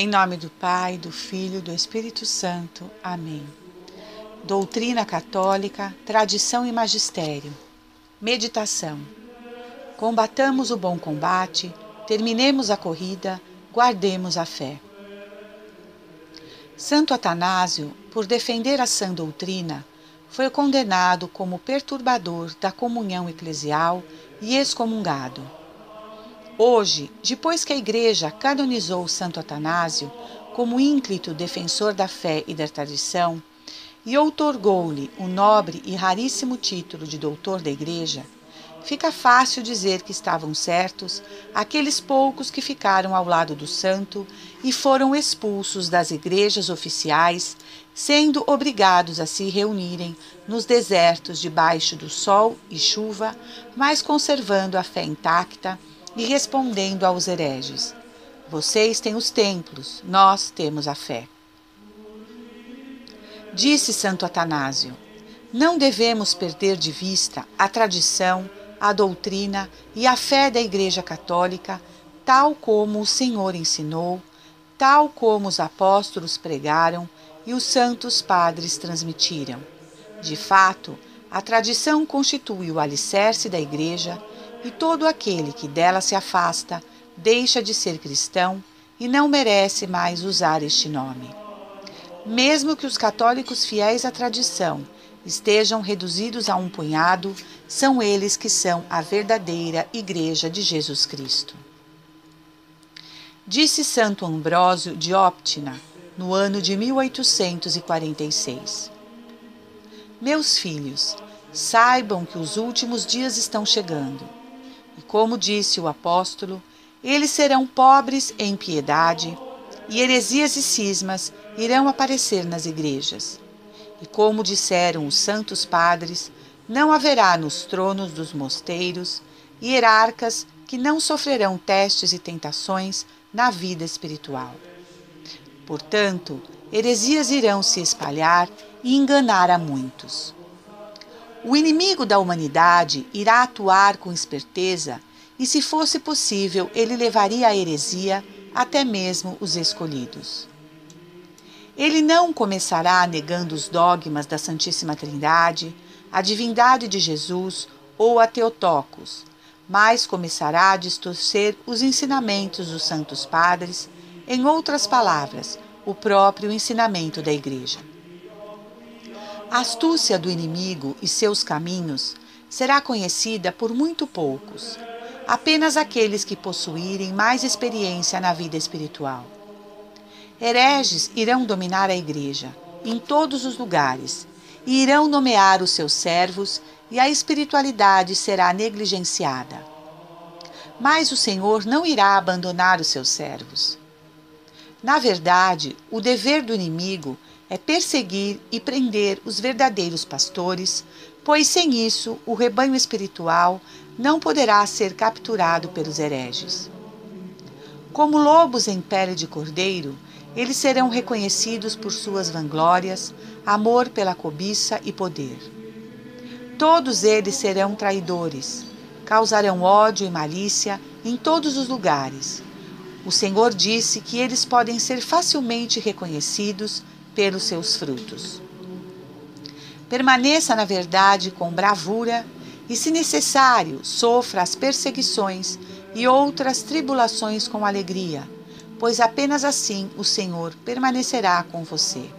Em nome do Pai, do Filho e do Espírito Santo. Amém. Doutrina católica, tradição e magistério. Meditação. Combatamos o bom combate, terminemos a corrida, guardemos a fé. Santo Atanásio, por defender a sã doutrina, foi condenado como perturbador da comunhão eclesial e excomungado. Hoje, depois que a Igreja canonizou Santo Atanásio como ínclito defensor da fé e da tradição e outorgou-lhe o nobre e raríssimo título de doutor da Igreja, fica fácil dizer que estavam certos aqueles poucos que ficaram ao lado do santo e foram expulsos das igrejas oficiais, sendo obrigados a se reunirem nos desertos debaixo do sol e chuva, mas conservando a fé intacta e respondendo aos hereges: vocês têm os templos, nós temos a fé. Disse Santo Atanásio: não devemos perder de vista a tradição, a doutrina e a fé da Igreja Católica, tal como o Senhor ensinou, tal como os apóstolos pregaram e os santos padres transmitiram. De fato, a tradição constitui o alicerce da Igreja e todo aquele que dela se afasta deixa de ser cristão e não merece mais usar este nome. Mesmo que os católicos fiéis à tradição estejam reduzidos a um punhado, são eles que são a verdadeira Igreja de Jesus Cristo. Disse Santo Ambrósio de Óptina, no ano de 1846. Meus filhos, saibam que os últimos dias estão chegando. E como disse o apóstolo, eles serão pobres em piedade, e heresias e cismas irão aparecer nas igrejas. E como disseram os santos padres, não haverá nos tronos dos mosteiros hierarcas que não sofrerão testes e tentações na vida espiritual. Portanto, heresias irão se espalhar e enganar a muitos. O inimigo da humanidade irá atuar com esperteza e, se fosse possível, ele levaria à heresia até mesmo os escolhidos. Ele não começará negando os dogmas da Santíssima Trindade, a divindade de Jesus ou a Theotokos, mas começará a distorcer os ensinamentos dos santos padres, em outras palavras, o próprio ensinamento da Igreja. A astúcia do inimigo e seus caminhos será conhecida por muito poucos, apenas aqueles que possuírem mais experiência na vida espiritual. Hereges irão dominar a Igreja em todos os lugares e irão nomear os seus servos, e a espiritualidade será negligenciada. Mas o Senhor não irá abandonar os seus servos. Na verdade, o dever do inimigo é perseguir e prender os verdadeiros pastores, pois sem isso o rebanho espiritual não poderá ser capturado pelos hereges. Como lobos em pele de cordeiro, eles serão reconhecidos por suas vanglórias, amor pela cobiça e poder. Todos eles serão traidores, causarão ódio e malícia em todos os lugares. O Senhor disse que eles podem ser facilmente reconhecidos pelos seus frutos. Permaneça na verdade com bravura e, se necessário, sofra as perseguições e outras tribulações com alegria, pois apenas assim o Senhor permanecerá com você.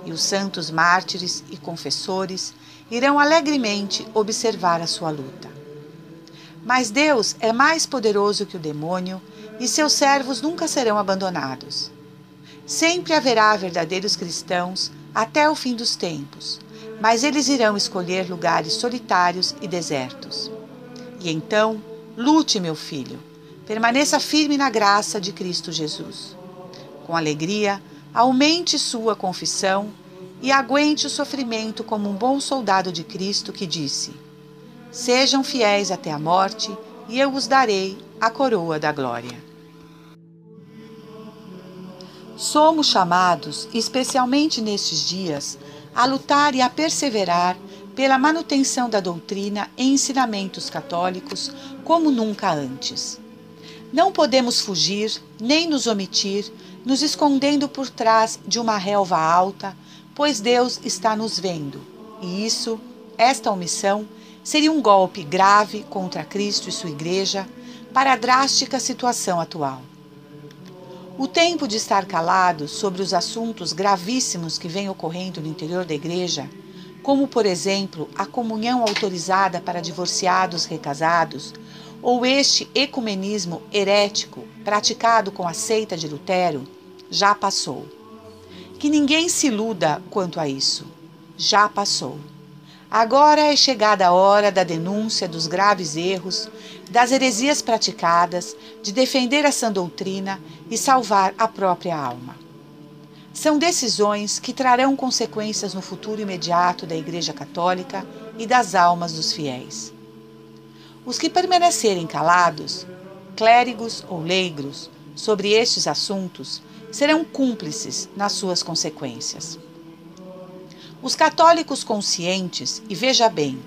E os santos mártires e confessores irão alegremente observar a sua luta. Mas Deus é mais poderoso que o demônio e seus servos nunca serão abandonados. Sempre haverá verdadeiros cristãos até o fim dos tempos, mas eles irão escolher lugares solitários e desertos. E então, lute, meu filho, permaneça firme na graça de Cristo Jesus. Com alegria, aumente sua confissão e aguente o sofrimento como um bom soldado de Cristo que disse: sejam fiéis até a morte e eu os darei a coroa da glória. Somos chamados, especialmente nestes dias, a lutar e a perseverar pela manutenção da doutrina e ensinamentos católicos como nunca antes. Não podemos fugir, nem nos omitir, nos escondendo por trás de uma relva alta, pois Deus está nos vendo. E esta omissão, seria um golpe grave contra Cristo e sua Igreja para a drástica situação atual. O tempo de estar calados sobre os assuntos gravíssimos que vêm ocorrendo no interior da Igreja, como, por exemplo, a comunhão autorizada para divorciados recasados, ou este ecumenismo herético praticado com a seita de Lutero, já passou. Que ninguém se iluda quanto a isso. Já passou. Agora é chegada a hora da denúncia dos graves erros, das heresias praticadas, de defender a sã doutrina e salvar a própria alma. São decisões que trarão consequências no futuro imediato da Igreja Católica e das almas dos fiéis. Os que permanecerem calados, clérigos ou leigos, sobre estes assuntos, serão cúmplices nas suas consequências. Os católicos conscientes, e veja bem,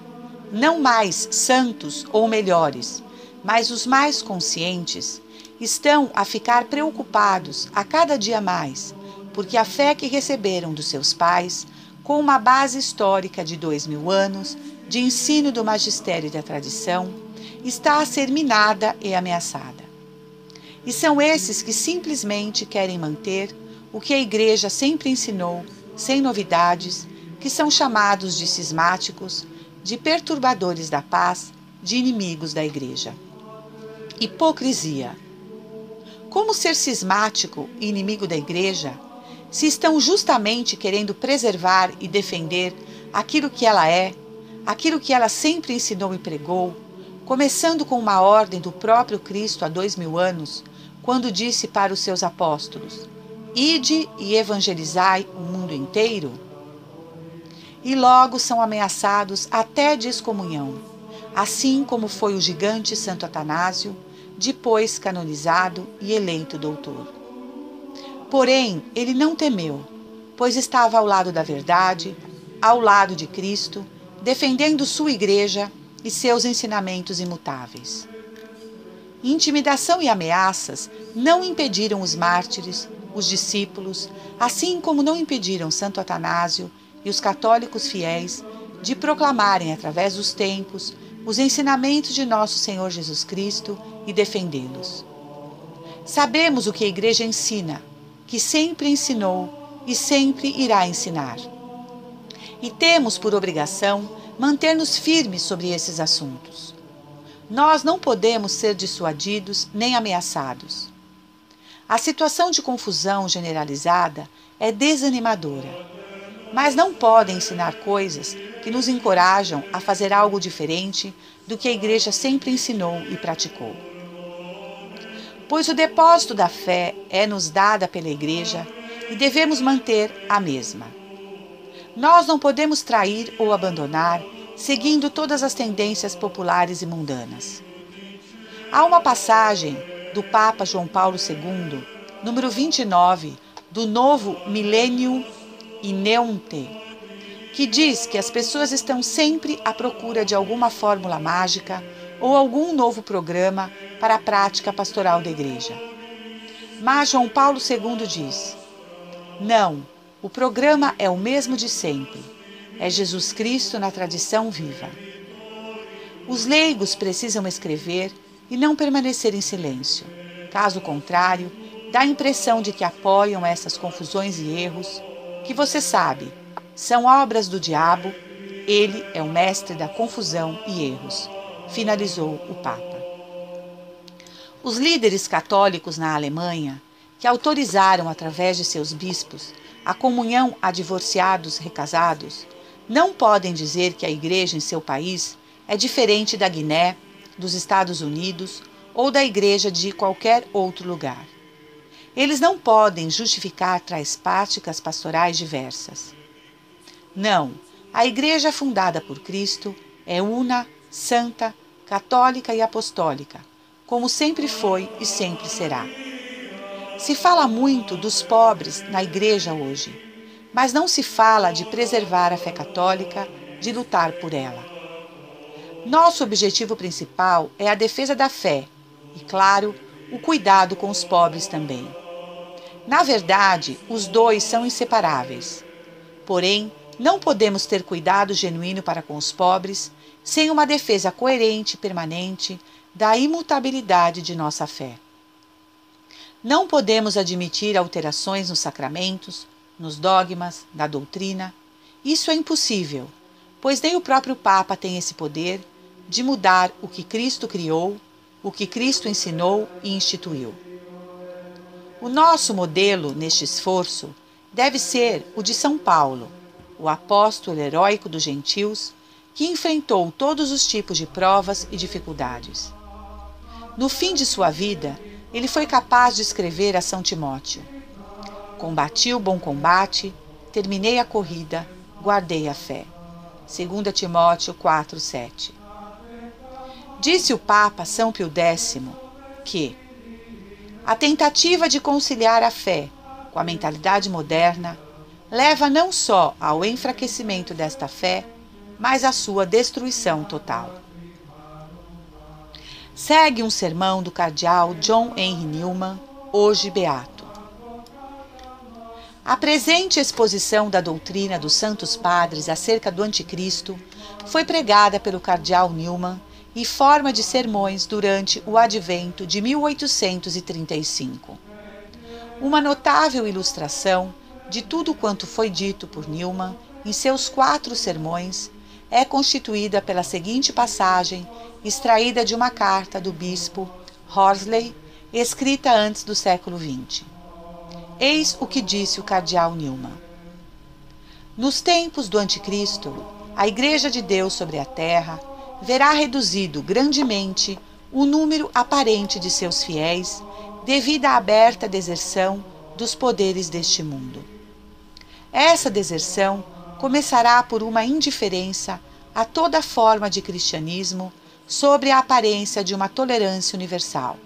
não mais santos ou melhores, mas os mais conscientes, estão a ficar preocupados a cada dia mais, porque a fé que receberam dos seus pais, com uma base histórica de 2000 anos, de ensino do magistério e da tradição, está a ser minada e ameaçada. E são esses que simplesmente querem manter o que a Igreja sempre ensinou, sem novidades, que são chamados de cismáticos, de perturbadores da paz, de inimigos da Igreja. Hipocrisia. Como ser cismático e inimigo da Igreja, se estão justamente querendo preservar e defender aquilo que ela é, aquilo que ela sempre ensinou e pregou, começando com uma ordem do próprio Cristo há 2000 anos, quando disse para os seus apóstolos: Ide e evangelizai o mundo inteiro? E logo são ameaçados até de excomunhão, assim como foi o gigante Santo Atanásio, depois canonizado e eleito doutor. Porém, ele não temeu, pois estava ao lado da verdade, ao lado de Cristo, defendendo sua Igreja e seus ensinamentos imutáveis. Intimidação e ameaças não impediram os mártires, os discípulos, assim como não impediram Santo Atanásio e os católicos fiéis de proclamarem através dos tempos os ensinamentos de nosso Senhor Jesus Cristo e defendê-los. Sabemos o que a Igreja ensina, que sempre ensinou e sempre irá ensinar. E temos por obrigação manter-nos firmes sobre esses assuntos. Nós não podemos ser dissuadidos nem ameaçados. A situação de confusão generalizada é desanimadora, mas não podem ensinar coisas que nos encorajam a fazer algo diferente do que a Igreja sempre ensinou e praticou. Pois o depósito da fé é-nos dada pela Igreja e devemos manter a mesma. Nós não podemos trair ou abandonar, seguindo todas as tendências populares e mundanas. Há uma passagem do Papa João Paulo II, número 29, do Novo Millennium Ineunte, que diz que as pessoas estão sempre à procura de alguma fórmula mágica ou algum novo programa para a prática pastoral da Igreja. Mas João Paulo II diz: não, o programa é o mesmo de sempre. É Jesus Cristo na tradição viva. Os leigos precisam escrever e não permanecer em silêncio. Caso contrário, dá a impressão de que apoiam essas confusões e erros, que você sabe, são obras do diabo, ele é o mestre da confusão e erros, finalizou o Papa. Os líderes católicos na Alemanha, que autorizaram através de seus bispos a comunhão a divorciados recasados, não podem dizer que a Igreja em seu país é diferente da Guiné, dos Estados Unidos ou da Igreja de qualquer outro lugar. Eles não podem justificar tais práticas pastorais diversas. Não, a Igreja fundada por Cristo é una, santa, católica e apostólica, como sempre foi e sempre será. Se fala muito dos pobres na Igreja hoje, mas não se fala de preservar a fé católica, de lutar por ela. Nosso objetivo principal é a defesa da fé e, claro, o cuidado com os pobres também. Na verdade, os dois são inseparáveis. Porém, não podemos ter cuidado genuíno para com os pobres sem uma defesa coerente e permanente da imutabilidade de nossa fé. Não podemos admitir alterações nos sacramentos, nos dogmas, na doutrina. Isso é impossível, pois nem o próprio Papa tem esse poder de mudar o que Cristo criou, o que Cristo ensinou e instituiu. O nosso modelo neste esforço deve ser o de São Paulo, o apóstolo heróico dos gentios, que enfrentou todos os tipos de provas e dificuldades. No fim de sua vida, ele foi capaz de escrever a São Timóteo: combati o bom combate, terminei a corrida, guardei a fé. 2 Timóteo 4:7. Disse o Papa São Pio X que a tentativa de conciliar a fé com a mentalidade moderna leva não só ao enfraquecimento desta fé, mas à sua destruição total. Segue um sermão do cardeal John Henry Newman, hoje beato. A presente exposição da doutrina dos Santos Padres acerca do Anticristo foi pregada pelo cardeal Newman em forma de sermões durante o advento de 1835. Uma notável ilustração de tudo quanto foi dito por Newman em seus 4 sermões é constituída pela seguinte passagem extraída de uma carta do bispo Horsley, escrita antes do século XX. Eis o que disse o cardeal Newman: nos tempos do Anticristo, a Igreja de Deus sobre a terra verá reduzido grandemente o número aparente de seus fiéis devido à aberta deserção dos poderes deste mundo. Essa deserção começará por uma indiferença a toda forma de cristianismo sobre a aparência de uma tolerância universal.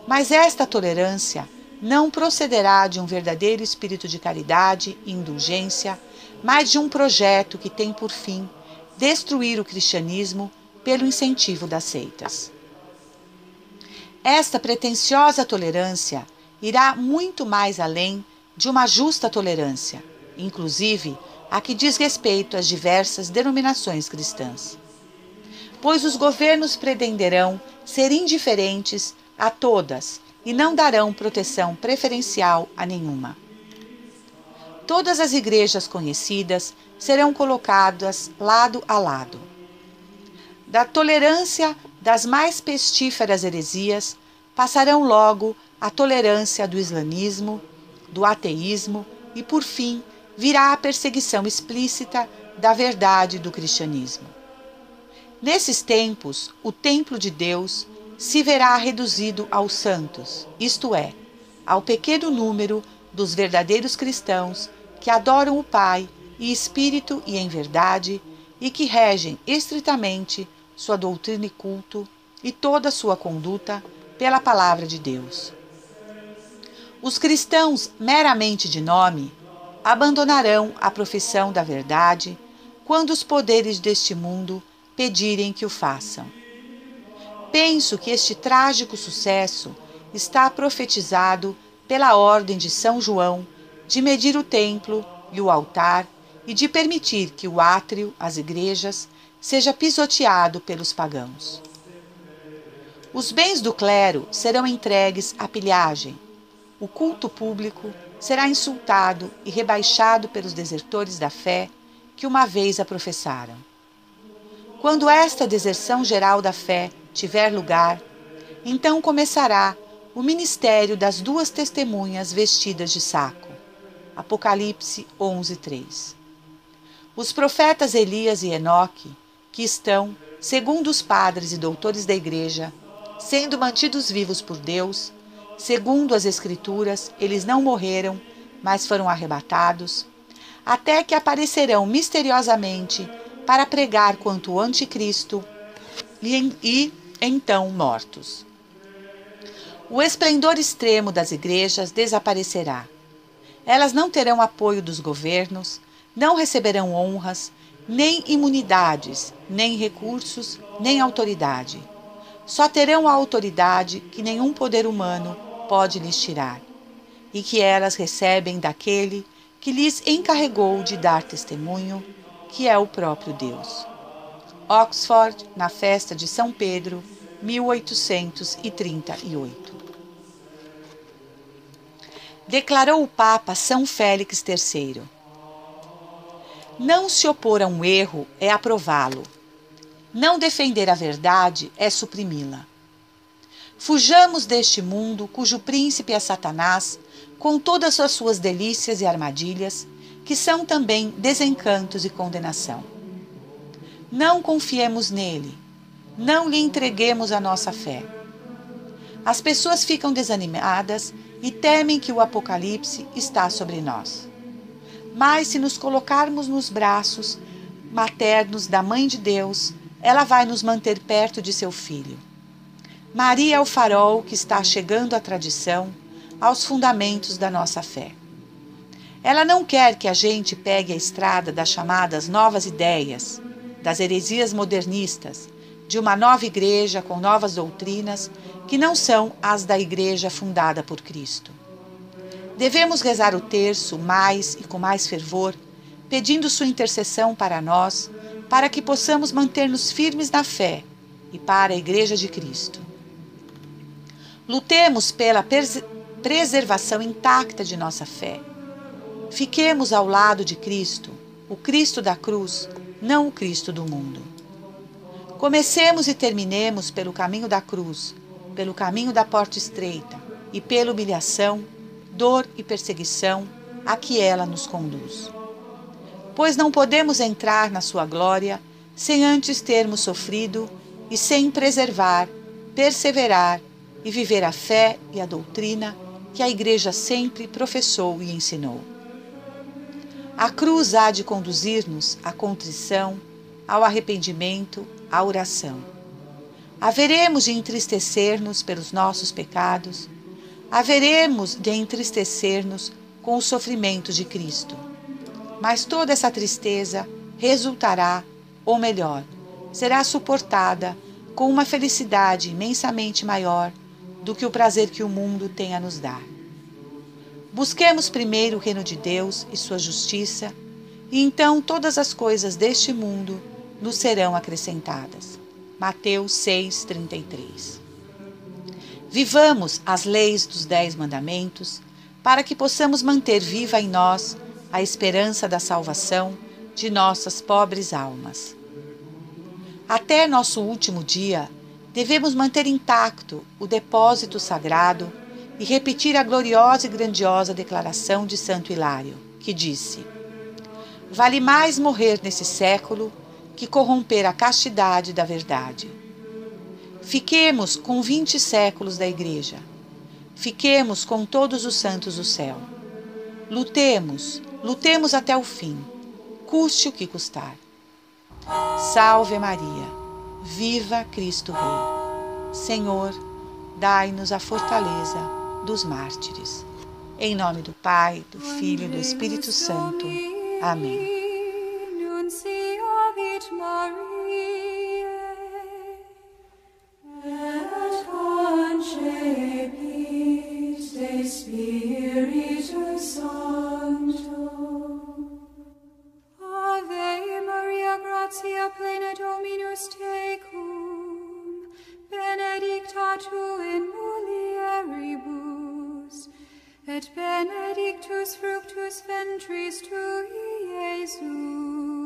Mas esta tolerância não procederá de um verdadeiro espírito de caridade e indulgência, mas de um projeto que tem por fim destruir o cristianismo pelo incentivo das seitas. Esta pretensiosa tolerância irá muito mais além de uma justa tolerância, inclusive a que diz respeito às diversas denominações cristãs. Pois os governos pretenderão ser indiferentes a todas e não darão proteção preferencial a nenhuma. Todas as igrejas conhecidas serão colocadas lado a lado. Da tolerância das mais pestíferas heresias passarão logo à tolerância do islamismo, do ateísmo e, por fim, virá a perseguição explícita da verdade do cristianismo. Nesses tempos, o templo de Deus se verá reduzido aos santos, isto é, ao pequeno número dos verdadeiros cristãos que adoram o Pai em espírito e em verdade e que regem estritamente sua doutrina e culto e toda a sua conduta pela palavra de Deus. Os cristãos meramente de nome abandonarão a profissão da verdade quando os poderes deste mundo pedirem que o façam. Penso que este trágico sucesso está profetizado pela ordem de São João de medir o templo e o altar e de permitir que o átrio, as igrejas, seja pisoteado pelos pagãos. Os bens do clero serão entregues à pilhagem. O culto público será insultado e rebaixado pelos desertores da fé que uma vez a professaram. Quando esta deserção geral da fé tiver lugar, então começará o ministério das 2 testemunhas vestidas de saco. Apocalipse 11:3. Os profetas Elias e Enoque, que estão, segundo os padres e doutores da Igreja, sendo mantidos vivos por Deus, segundo as Escrituras, eles não morreram, mas foram arrebatados, até que aparecerão misteriosamente para pregar quanto o Anticristo e então mortos. O esplendor extremo das igrejas desaparecerá. Elas não terão apoio dos governos, não receberão honras, nem imunidades, nem recursos, nem autoridade. Só terão a autoridade que nenhum poder humano pode lhes tirar. e que elas recebem daquele que lhes encarregou de dar testemunho, que é o próprio Deus. Oxford, na festa de São Pedro, 1838. Declarou o Papa São Félix III. Não se opor a um erro é aprová-lo. Não defender a verdade é suprimi-la. Fujamos deste mundo cujo príncipe é Satanás, com todas as suas delícias e armadilhas, que são também desencantos e condenação. Não confiemos nele, não lhe entreguemos a nossa fé. As pessoas ficam desanimadas e temem que o Apocalipse está sobre nós. Mas se nos colocarmos nos braços maternos da Mãe de Deus, ela vai nos manter perto de seu Filho. Maria é o farol que está chegando à tradição, aos fundamentos da nossa fé. Ela não quer que a gente pegue a estrada das chamadas novas ideias, das heresias modernistas, de uma nova igreja com novas doutrinas que não são as da igreja fundada por Cristo. Devemos rezar o terço mais e com mais fervor, pedindo sua intercessão para nós, para que possamos manter-nos firmes na fé e para a Igreja de Cristo. Lutemos pela preservação intacta de nossa fé. Fiquemos ao lado de Cristo, o Cristo da cruz, não o Cristo do mundo. Comecemos e terminemos pelo caminho da cruz, pelo caminho da porta estreita e pela humilhação, dor e perseguição a que ela nos conduz. Pois não podemos entrar na sua glória sem antes termos sofrido e sem preservar, perseverar e viver a fé e a doutrina que a Igreja sempre professou e ensinou. A cruz há de conduzir-nos à contrição, ao arrependimento, à oração. Haveremos de entristecer-nos pelos nossos pecados, haveremos de entristecer-nos com os sofrimentos de Cristo. Mas toda essa tristeza resultará, ou melhor, será suportada com uma felicidade imensamente maior do que o prazer que o mundo tem a nos dar. Busquemos primeiro o reino de Deus e sua justiça, e então todas as coisas deste mundo nos serão acrescentadas. Mateus 6:33. Vivamos as leis dos 10 mandamentos, para que possamos manter viva em nós a esperança da salvação de nossas pobres almas. Até nosso último dia, devemos manter intacto o depósito sagrado e repetir a gloriosa e grandiosa declaração de Santo Hilário, que disse: vale mais morrer nesse século que corromper a castidade da verdade. Fiquemos com 20 séculos da Igreja. Fiquemos com todos os santos do céu. Lutemos até o fim, custe o que custar. Salve Maria, viva Cristo Rei. Senhor, dai-nos a fortaleza dos mártires. Em nome do Pai, do Filho e do Espírito Santo. Amém. Spiritus Sancto. Ave Maria, gratia plena Dominus tecum, benedicta tu in mulieribus, et benedictus fructus ventris tui, Iesus.